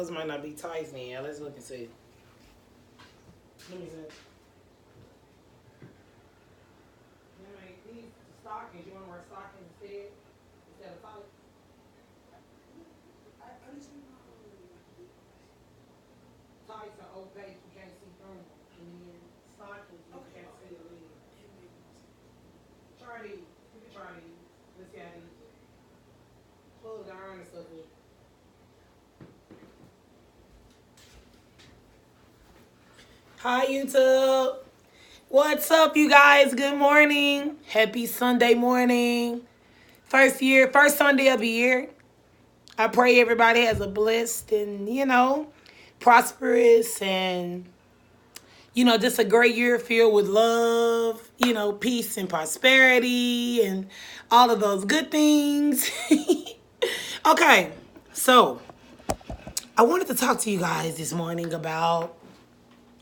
those might not be tights then. Let's look and see. Let me see. These stockings, you want to wear stockings instead of tights? Tights are opaque, you can't see through them. And then stockings, you can't see the leg. Try these. You can try these. Let's see how these plug the iron and stuff in. Hi, YouTube. What's up, you guys? Good morning. Happy Sunday morning. First Sunday of the year. I pray everybody has a blessed and, prosperous and, just a great year filled with love, peace and prosperity and all of those good things. Okay, so I wanted to talk to you guys this morning about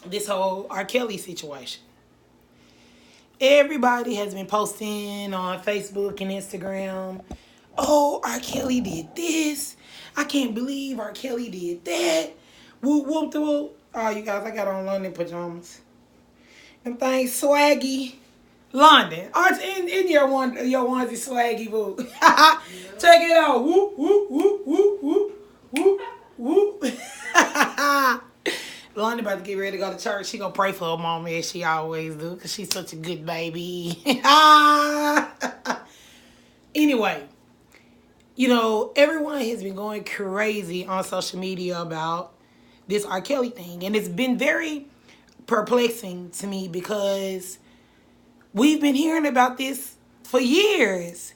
this whole R. Kelly situation. Everybody has been posting on Facebook and Instagram, oh, R. Kelly did this. I can't believe R. Kelly did that. Whoop, whoop, whoop. Oh, you guys, I got on London pajamas. Them things swaggy. London. In your onesie swaggy, boo. Check it out. Whoop, whoop, whoop, whoop, whoop, whoop, whoop. London about to get ready to go to church. She gonna pray for her mama as she always do, because she's such a good baby. Anyway, everyone has been going crazy on social media about this R. Kelly thing. And it's been very perplexing to me because we've been hearing about this for years.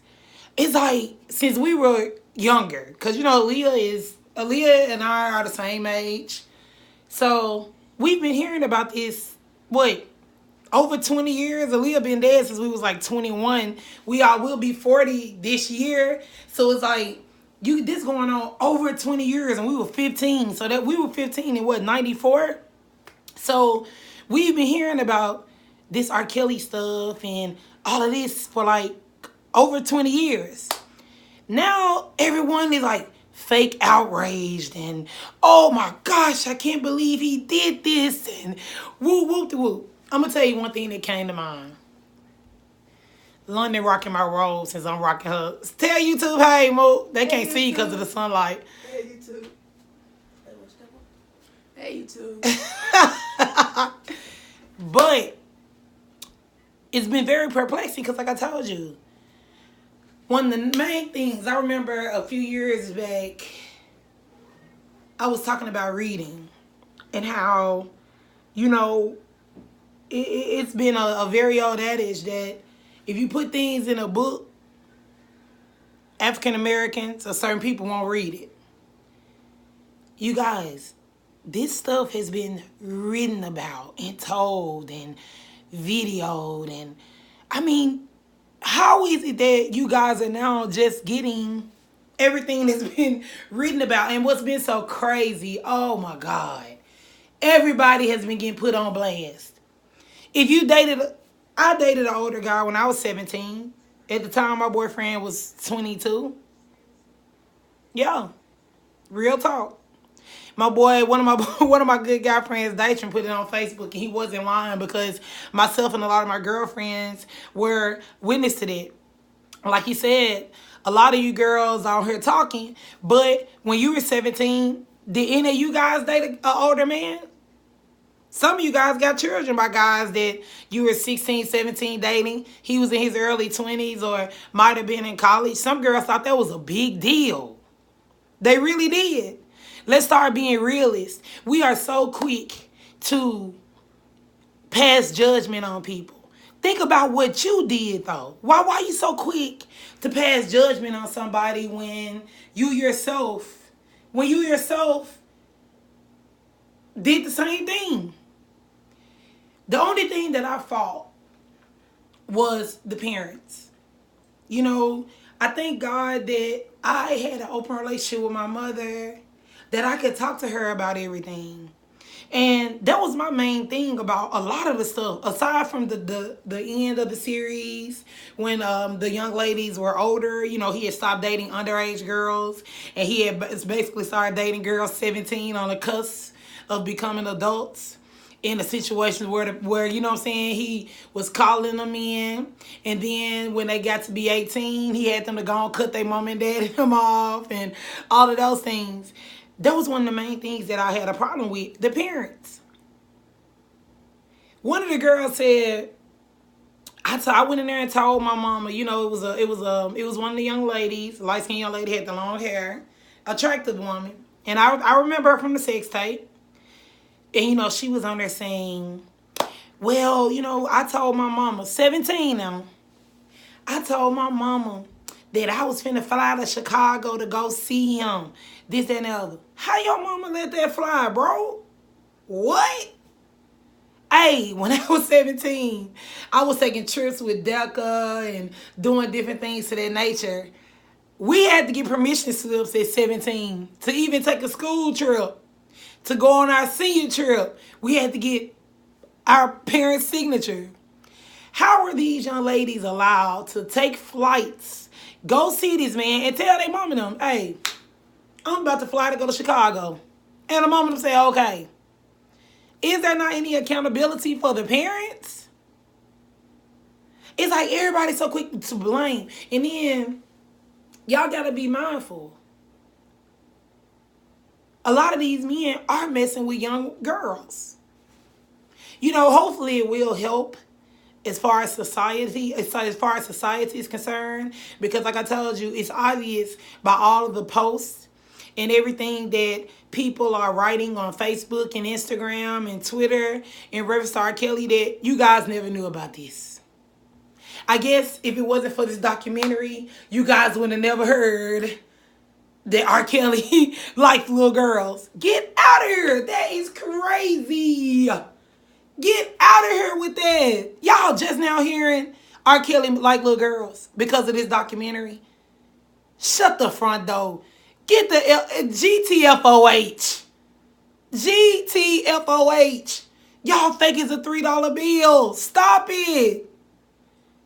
It's like since we were younger. Because, Aaliyah and I are the same age. So we've been hearing about this, over 20 years? Aaliyah been dead since we was like 21. We all will be 40 this year. So it's like, this going on over 20 years and we were 15. So that we were 15 in 94? So we've been hearing about this R. Kelly stuff and all of this for like over 20 years. Now everyone is like fake outraged and, oh my gosh, I can't believe he did this and woo woo woo. I'm going to tell you one thing that came to mind. London rocking my robe since I'm rocking her. Tell YouTube, hey, Mo. They can't see because of the sunlight. Hey, YouTube. Hey, YouTube. But it's been very perplexing because, like I told you, one of the main things I remember a few years back, I was talking about reading and how, it's been a very old adage that if you put things in a book, African Americans or certain people won't read it. You guys, this stuff has been written about and told and videoed. And I mean, how is it that you guys are now just getting everything that's been written about? And what's been so crazy, oh my God, everybody has been getting put on blast. If you I dated an older guy when I was 17. At the time, my boyfriend was 22. Yeah, real talk. My boy, one of my good guy friends, Datron, put it on Facebook, and he wasn't lying because myself and a lot of my girlfriends were witness to that. Like he said, a lot of you girls out here talking, but when you were 17, did any of you guys date an older man? Some of you guys got children by guys that you were 16, 17 dating. He was in his early 20s or might have been in college. Some girls thought that was a big deal. They really did. Let's start being realists. We are so quick to pass judgment on people. Think about what you did, though. Why you so quick to pass judgment on somebody when you yourself did the same thing? The only thing that I fought was the parents. I thank God that I had an open relationship with my mother, that I could talk to her about everything. And that was my main thing about a lot of the stuff. Aside from the end of the series, when the young ladies were older, you know, he had stopped dating underage girls, and he had basically started dating girls 17 on the cusp of becoming adults in a situation where you know what I'm saying, he was calling them in, and then when they got to be 18, he had them to go and cut their mom and dad him off and all of those things. That was one of the main things that I had a problem with, the parents. One of the girls said, I went in there and told my mama, you know, it was one of the young ladies, light skinned young lady, had the long hair, attractive woman, and I remember her from the sex tape. And, you know, she was on there saying, well, you know, I told my mama, 17 now, I told my mama that I was finna fly to Chicago to go see him, this, that, and the other. How your mama let that fly, bro? What? Hey, when I was 17, I was taking trips with Decca and doing different things to that nature. We had to get permission slips at 17 to even take a school trip. To go on our senior trip, we had to get our parents' signature. How are these young ladies allowed to take flights, go see this man, and tell their mom and them, hey, I'm about to fly to go to Chicago. And the mom and them say, okay. Is there not any accountability for the parents? It's like everybody's so quick to blame. And then, y'all gotta be mindful. A lot of these men are messing with young girls. You know, hopefully it will help as far as society is concerned, because like I told you, it's obvious by all of the posts and everything that people are writing on Facebook and Instagram and Twitter in reference to R. Kelly that you guys never knew about this. I guess if it wasn't for this documentary, you guys would have never heard that R. Kelly likes little girls. Get out of here. That is crazy. Get out of here with that. Y'all just now hearing R. Kelly like little girls because of this documentary. Shut the front door. Get the GTFOH. GTFOH. Y'all think it's a $3 bill. Stop it.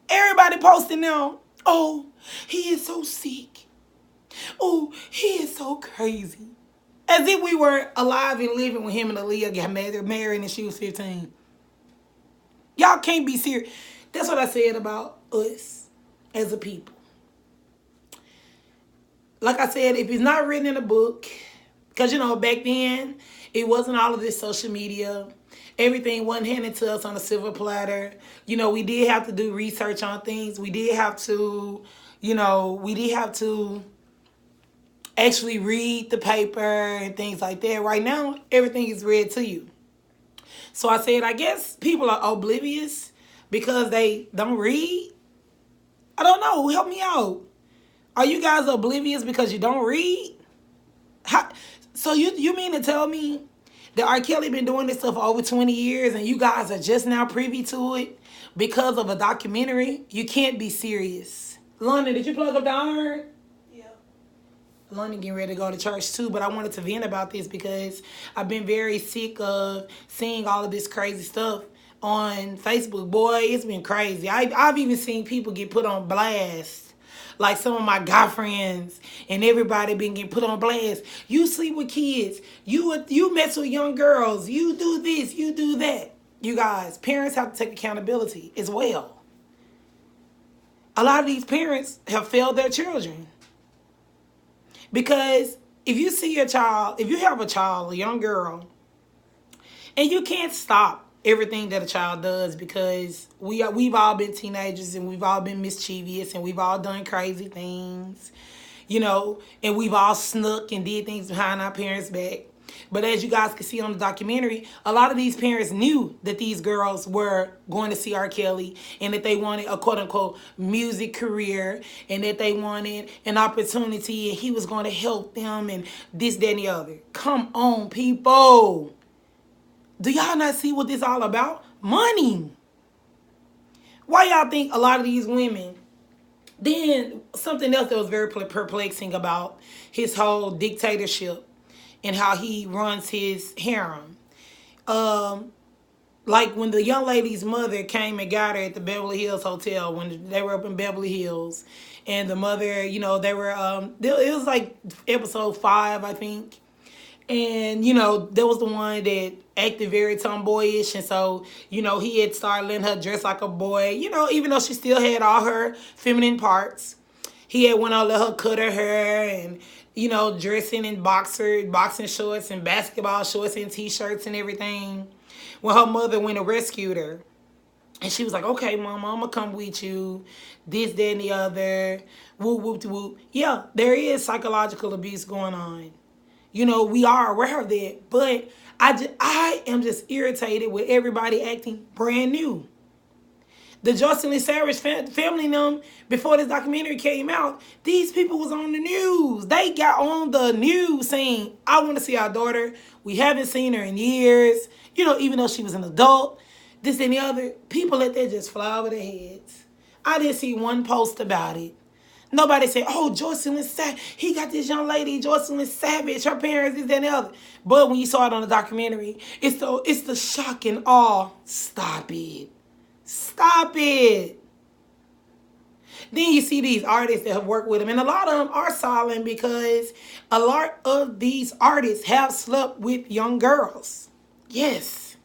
Everybody posting now. Oh, he is so sick. Oh, he is so crazy. As if we were alive and living when him and Aaliyah got married and she was 15. Y'all can't be serious. That's what I said about us as a people. Like I said, if it's not written in a book, because, you know, back then, it wasn't all of this social media. Everything wasn't handed to us on a silver platter. You know, we did have to do research on things. We did have to, actually read the paper and things like that. Right now, everything is read to you. So I said, I guess people are oblivious because they don't read. I don't know. Help me out. Are you guys oblivious because you don't read? So you mean to tell me that R. Kelly been doing this stuff for over 20 years and you guys are just now privy to it because of a documentary? You can't be serious. London, did you plug up the iron? London getting ready to go to church too, but I wanted to vent about this because I've been very sick of seeing all of this crazy stuff on Facebook. Boy, it's been crazy. I've even seen people get put on blast. Like some of my guy friends and everybody been getting put on blast. You sleep with kids. You mess with young girls. You do this. You do that. You guys, parents have to take accountability as well. A lot of these parents have failed their children. Because if you see your child, if you have a child, a young girl, and you can't stop everything that a child does because we've all been teenagers and we've all been mischievous and we've all done crazy things, you know, and we've all snuck and did things behind our parents' back. But as you guys can see on the documentary, a lot of these parents knew that these girls were going to see R. Kelly and that they wanted a quote-unquote music career and that they wanted an opportunity and he was going to help them and this, that, and the other. Come on, people. Do y'all not see what this all about? Money. Why y'all think a lot of these women... Then something else that was very perplexing about his whole dictatorship and how he runs his harem. Like when the young lady's mother came and got her at the Beverly Hills Hotel when they were up in Beverly Hills, and the mother, they were it was like episode 5, I think. And there was the one that acted very tomboyish, and so he had started letting her dress like a boy, even though she still had all her feminine parts. He had went out let her cut her hair, and dressing in boxing shorts and basketball shorts and t-shirts and everything. When her mother went and rescued her, and she was like, "Okay, mama, I'm gonna come with you. This, that, and the other. Whoop, whoop, whoop." Yeah, there is psychological abuse going on. We are aware of that, but I am just irritated with everybody acting brand new. The Jocelyn Savage family, them, before this documentary came out, these people was on the news. They got on the news saying, "I want to see our daughter. We haven't seen her in years. Even though she was an adult, this and the other." People let that just fly over their heads. I didn't see one post about it. Nobody said, "Oh, Jocelyn Savage, he got this young lady, Jocelyn Savage, her parents, this, that, and the other." But when you saw it on the documentary, it's the shock and awe. Stop it. Stop it. Then you see these artists that have worked with him, and a lot of them are silent because a lot of these artists have slept with young girls. Yes.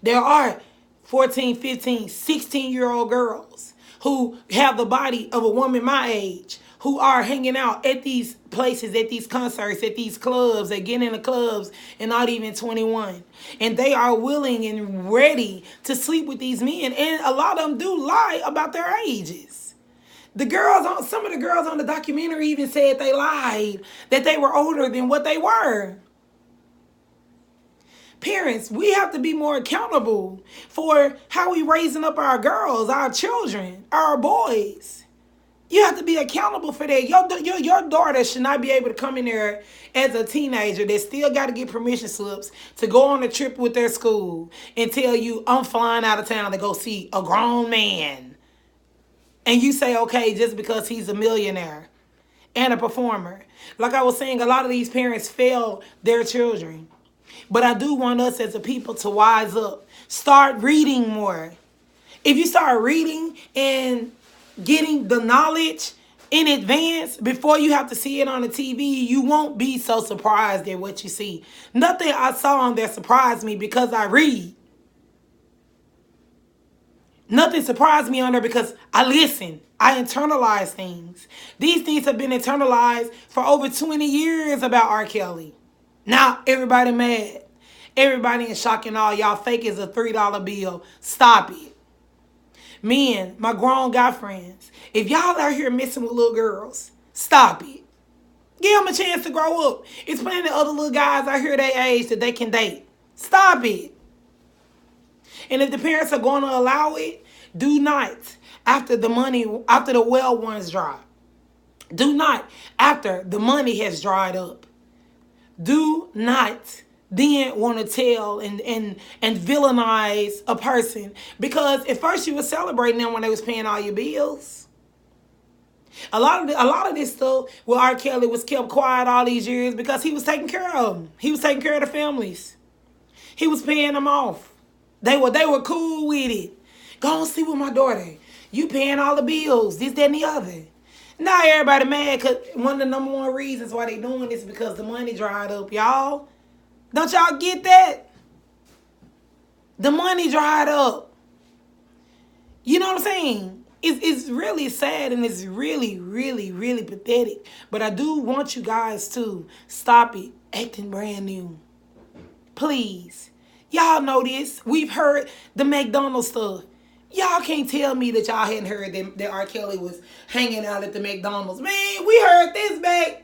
There are 14, 15, 16-year-old girls who have the body of a woman my age, who are hanging out at these places, at these concerts, at these clubs, they get in the clubs and not even 21. And they are willing and ready to sleep with these men. And a lot of them do lie about their ages. Some of the girls on the documentary even said they lied, that they were older than what they were. Parents, we have to be more accountable for how we raising up our girls, our children, our boys. You have to be accountable for that. Your daughter should not be able to come in there as a teenager that still got to get permission slips to go on a trip with their school and tell you, "I'm flying out of town to go see a grown man." And you say, okay, just because he's a millionaire and a performer. Like I was saying, a lot of these parents fail their children. But I do want us as a people to wise up. Start reading more. If you start reading and getting the knowledge in advance before you have to see it on the TV, you won't be so surprised at what you see. Nothing I saw on there surprised me because I read. Nothing surprised me on there because I listen. I internalize things. These things have been internalized for over 20 years about R. Kelly. Now everybody mad. Everybody in shock and all. Y'all fake as a $3 bill. Stop it. Men, my grown guy friends, if y'all out here messing with little girls, stop it. Give them a chance to grow up. It's plenty of other little guys out here their age that they can date. Stop it. And if the parents are going to allow it, do not after the well ones dry. Do not after the money has dried up. Do not then want to tell and villainize a person, because at first you were celebrating them when they was paying all your bills. A lot of this stuff with R. Kelly was kept quiet all these years because he was taking care of them. He was taking care of the families. He was paying them off. They were cool with it. Go and sleep with my daughter. You paying all the bills, this, that, and the other. Now everybody mad because one of the number one reasons why they doing this is because the money dried up, y'all. Don't y'all get that? The money dried up. You know what I'm saying? It's really sad and it's really, really, really pathetic. But I do want you guys to stop it acting brand new. Please. Y'all know this. We've heard the McDonald's stuff. Y'all can't tell me that y'all hadn't heard that R. Kelly was hanging out at the McDonald's. Man, we heard this back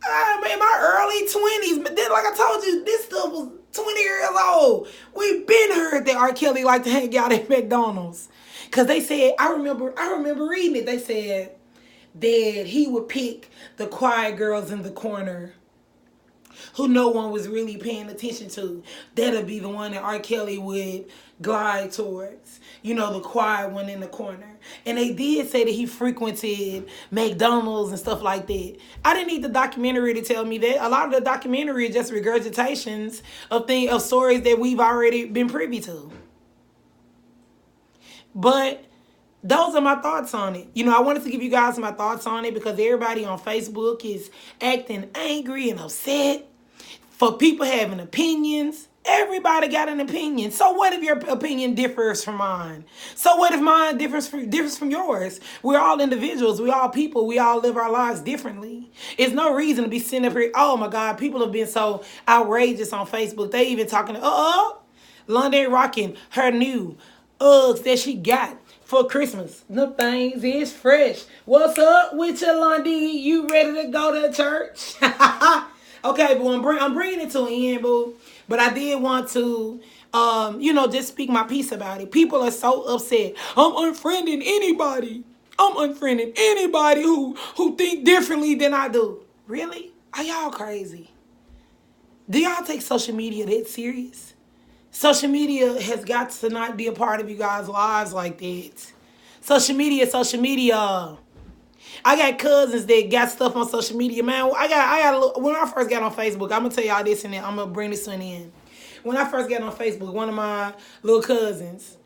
in my early 20s. But then, like I told you, this stuff was 20 years old. We've been heard that R. Kelly liked to hang out at McDonald's. Because they said, I remember reading it. They said that he would pick the quiet girls in the corner who no one was really paying attention to, that'll be the one that R. Kelly would glide towards. You know, the quiet one in the corner. And they did say that he frequented McDonald's and stuff like that. I didn't need the documentary to tell me that. A lot of the documentary is just regurgitations of stories that we've already been privy to. But those are my thoughts on it. You know, I wanted to give you guys my thoughts on it because everybody on Facebook is acting angry and upset for people having opinions. Everybody got an opinion. So what if your opinion differs from mine? So what if mine differs from yours? We're all individuals. We're all people. We all live our lives differently. It's no reason to be sitting up here. Oh my God, people have been so outrageous on Facebook. They even talking London rocking her new Uggs that she got for Christmas. Them things is fresh. What's up with you, Lundy? You ready to go to church? Okay, but I'm bringing it to an end, boo. But I did want to, just speak my piece about it. People are so upset. I'm unfriending anybody. I'm unfriending anybody who think differently than I do. Really? Are y'all crazy? Do y'all take social media that serious? Social media has got to not be a part of you guys' lives like that. Social media. I got cousins that got stuff on social media, man. When I first got on Facebook, I'm gonna tell y'all this and then I'm gonna bring this to an end. When I first got on Facebook, one of my little cousins,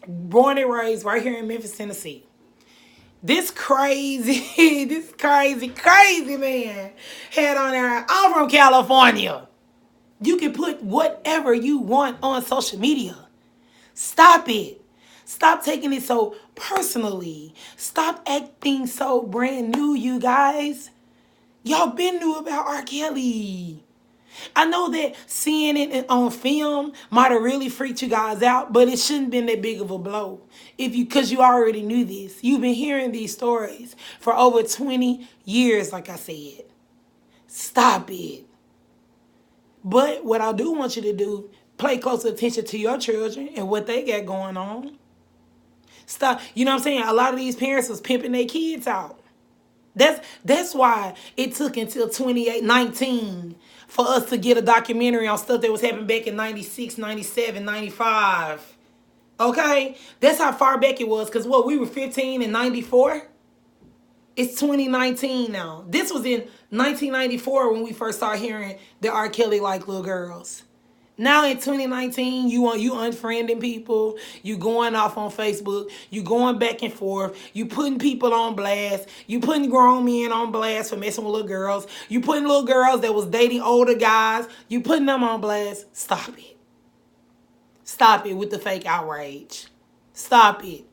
born and raised right here in Memphis, Tennessee. This crazy man had on there, I'm from California. You can put whatever you want on social media. Stop it. Stop taking it so personally. Stop acting so brand new, you guys. Y'all been new about R. Kelly. I know that seeing it on film might have really freaked you guys out, but it shouldn't have been that big of a blow. Because you already knew this. You've been hearing these stories for over 20 years, like I said. Stop it. But what I do want you to do, pay close attention to your children and what they got going on. Stop. You know what I'm saying? A lot of these parents was pimping their kids out. That's why it took until 2019 for us to get a documentary on stuff that was happening back in 96, 97, 95. Okay? That's how far back it was. Because we were 15 in 94? It's 2019 now. This was in 1994 when we first started hearing that R. Kelly liked little girls. Now in 2019, you unfriending people, you going off on Facebook, you going back and forth, you putting people on blast, you putting grown men on blast for messing with little girls, you putting little girls that was dating older guys, you putting them on blast. Stop it. Stop it with the fake outrage. Stop it.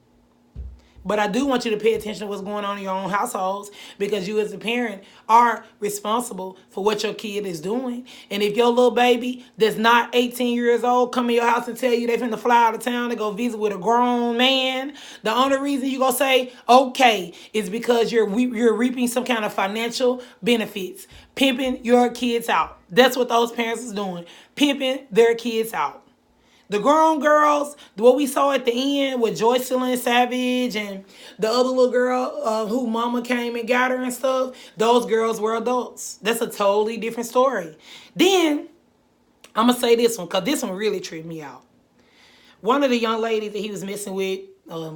But I do want you to pay attention to what's going on in your own households because you as a parent are responsible for what your kid is doing. And if your little baby that's not 18 years old come in your house and tell you they're finna fly out of town to go visit with a grown man, the only reason you gonna say okay is because you're reaping some kind of financial benefits, pimping your kids out. That's what those parents is doing, pimping their kids out. The grown girls, what we saw at the end with Joycelyn Savage and the other little girl who mama came and got her and stuff, those girls were adults. That's a totally different story. Then, I'm going to say this one because this one really tripped me out. One of the young ladies that he was messing with,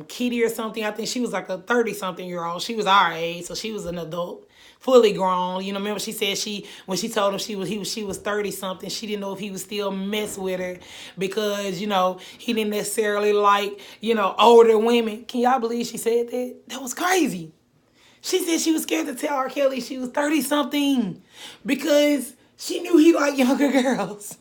Kitty or something, I think she was like a 30-something-year-old. She was our age, so she was an adult. Fully grown. Remember she said when she told him she was 30-something, she didn't know if he was still mess with her because, he didn't necessarily like, older women. Can y'all believe she said that? That was crazy. She said she was scared to tell R. Kelly she was 30-something because she knew he liked younger girls.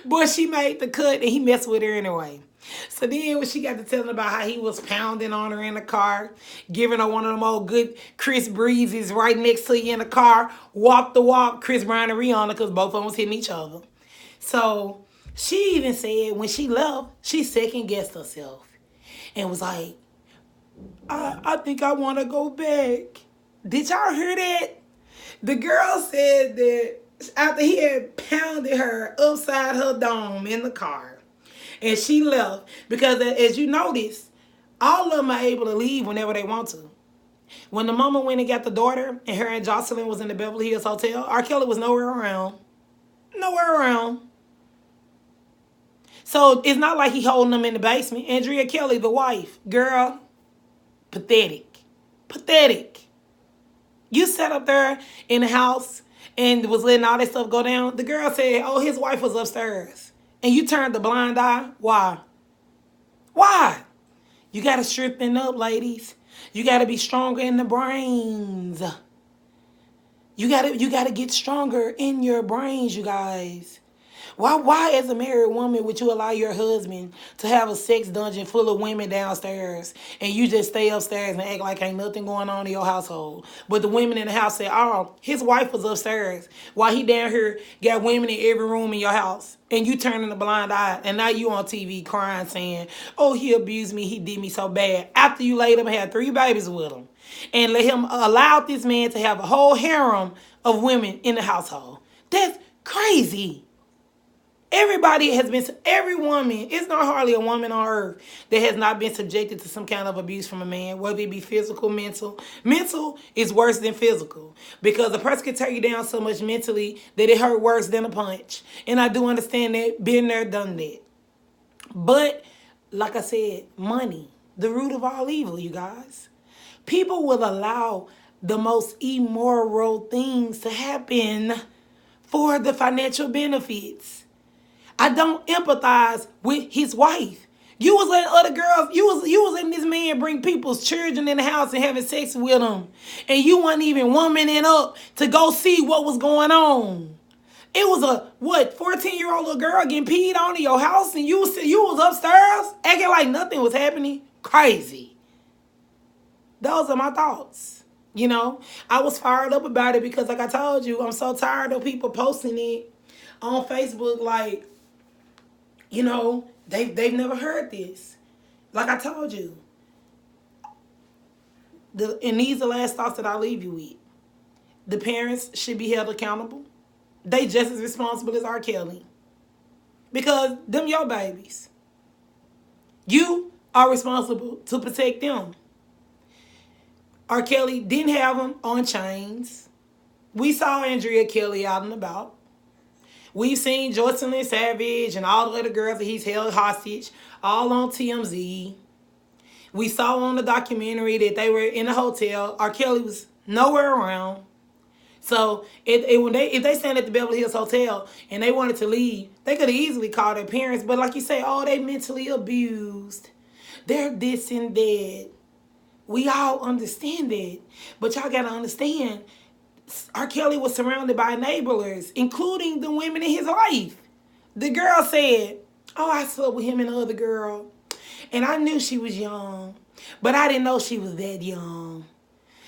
But she made the cut and he messed with her anyway. So then when she got to telling about how he was pounding on her in the car, giving her one of them old good Chris Breezes right next to you in the car, walk the walk, Chris Brown and Rihanna, because both of them was hitting each other. So she even said when she left, she second-guessed herself and was like, I think I want to go back. Did y'all hear that? The girl said that after he had pounded her upside her dome in the car, and she left because, as you notice, all of them are able to leave whenever they want to. When the mama went and got the daughter, and her and Jocelyn was in the Beverly Hills Hotel, R. Kelly was nowhere around. Nowhere around. So it's not like he holding them in the basement. Andrea Kelly, the wife, girl, pathetic. Pathetic. You sat up there in the house and was letting all that stuff go down. The girl said, oh, his wife was upstairs. And you turned the blind eye. Why? Why? You got to strengthen up, ladies. You got to be stronger in the brains. You gotta get stronger in your brains, you guys. Why as a married woman would you allow your husband to have a sex dungeon full of women downstairs and you just stay upstairs and act like ain't nothing going on in your household? But the women in the house say, oh, his wife was upstairs while he down here got women in every room in your house. And you turning a blind eye and now you on TV crying saying, oh, he abused me, he did me so bad. After you laid him and had 3 babies with him. And let him allow this man to have a whole harem of women in the household. That's crazy. Every woman, it's not hardly a woman on earth that has not been subjected to some kind of abuse from a man, whether it be physical, mental. Mental is worse than physical because a person can tear you down so much mentally that it hurt worse than a punch. And I do understand that, been there, done that. But, like I said, money, the root of all evil, you guys. People will allow the most immoral things to happen for the financial benefits. I don't empathize with his wife. You was letting other girls, you was letting this man bring people's children in the house and having sex with them. And you weren't even womaning up to go see what was going on. It was a, 14-year-old little girl getting peed on in your house and you was upstairs acting like nothing was happening? Crazy. Those are my thoughts. You know, I was fired up about it because like I told you, I'm so tired of people posting it on Facebook like, you know, they've never heard this. Like I told you. And these are the last thoughts that I'll leave you with. The parents should be held accountable. They just as responsible as R. Kelly. Because them your babies. You are responsible to protect them. R. Kelly didn't have them on chains. We saw Andrea Kelly out and about. We've seen Joycelyn Savage and all the other girls that he's held hostage, all on TMZ. We saw on the documentary that they were in a hotel. R. Kelly was nowhere around. So if they stand at the Beverly Hills Hotel and they wanted to leave, they could have easily called their parents. But like you say, oh, they mentally abused. They're this and that. We all understand that. But y'all got to understand, R. Kelly was surrounded by enablers, including the women in his life. The girl said, oh, I slept with him and the other girl. And I knew she was young, but I didn't know she was that young.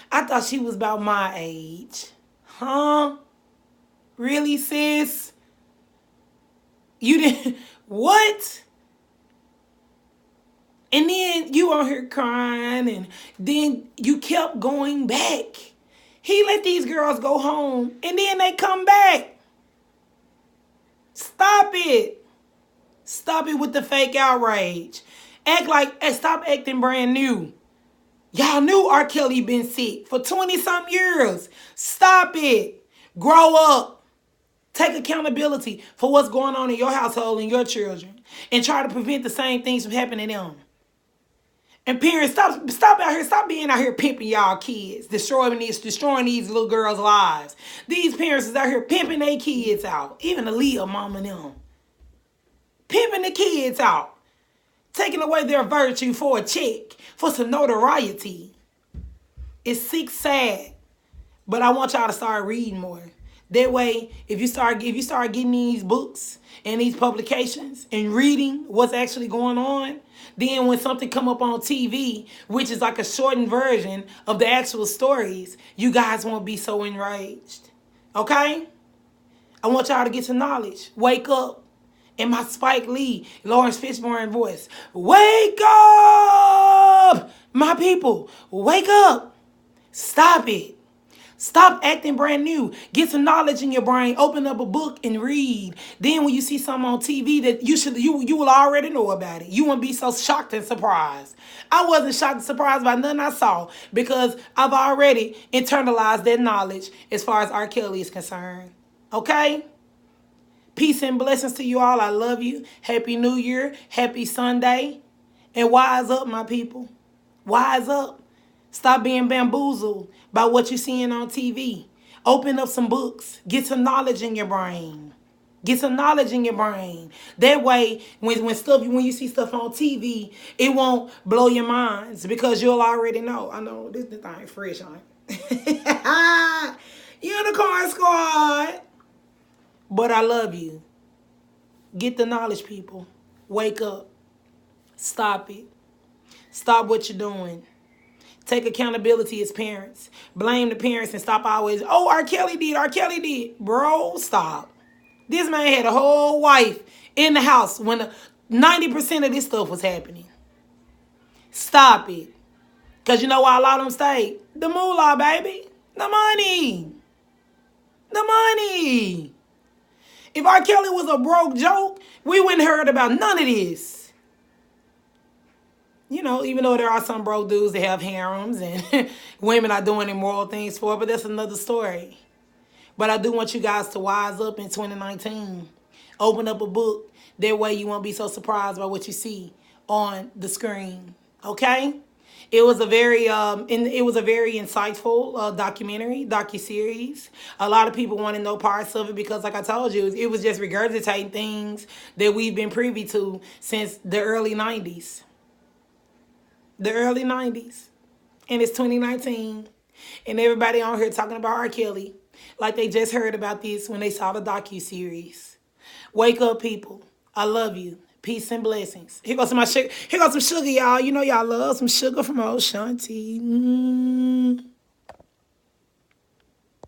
I thought she was about my age. Huh? Really, sis? You didn't, what? And then you on here crying and then you kept going back. He let these girls go home and then they come back. Stop it. Stop it with the fake outrage. Stop acting brand new. Y'all knew R. Kelly been sick for 20-something years. Stop it. Grow up. Take accountability for what's going on in your household and your children. And try to prevent the same things from happening to them. And parents, stop out here, stop being out here pimping y'all kids, destroying these little girls' lives. These parents is out here pimping their kids out. Even Aaliyah, mama and them. Pimping the kids out. Taking away their virtue for a check, for some notoriety. It's sick, sad. But I want y'all to start reading more. That way, if you start getting these books and these publications and reading what's actually going on, then when something come up on TV, which is like a shortened version of the actual stories, you guys won't be so enraged. Okay? I want y'all to get some knowledge. Wake up. In my Spike Lee, Lawrence Fishburne voice. Wake up! My people, wake up. Stop it. Stop acting brand new. Get some knowledge in your brain. Open up a book and read. Then when you see something on TV that you will already know about it. You won't be so shocked and surprised. I wasn't shocked and surprised by nothing I saw because I've already internalized that knowledge as far as R. Kelly is concerned. Okay? Peace and blessings to you all. I love you. Happy New Year. Happy Sunday. And wise up, my people. Wise up. Stop being bamboozled by what you're seeing on TV. Open up some books. Get some knowledge in your brain. Get some knowledge in your brain. That way, when you see stuff on TV, it won't blow your minds because you'll already know. I know this thing fresh on it. Unicorn Squad. But I love you. Get the knowledge, people. Wake up. Stop it. Stop what you're doing. Take accountability as parents. Blame the parents and stop always, oh, R. Kelly did, R. Kelly did. Bro, stop. This man had a whole wife in the house when 90% of this stuff was happening. Stop it. Because you know why a lot of them stayed? The moolah, baby. The money. The money. If R. Kelly was a broke joke, we wouldn't heard about none of this. You know, even though there are some broke dudes that have harems and women are doing immoral things for, but that's another story. But I do want you guys to wise up in 2019. Open up a book. That way you won't be so surprised by what you see on the screen. Okay? It was a very insightful docuseries. A lot of people want to know parts of it because, like I told you, it was just regurgitating things that we've been privy to since the early 90s. The early 90s. And it's 2019. And everybody on here talking about R. Kelly like they just heard about this when they saw the docuseries. Wake up, people. I love you. Peace and blessings. Here goes some sugar, y'all. You know y'all love some sugar from old Shanti.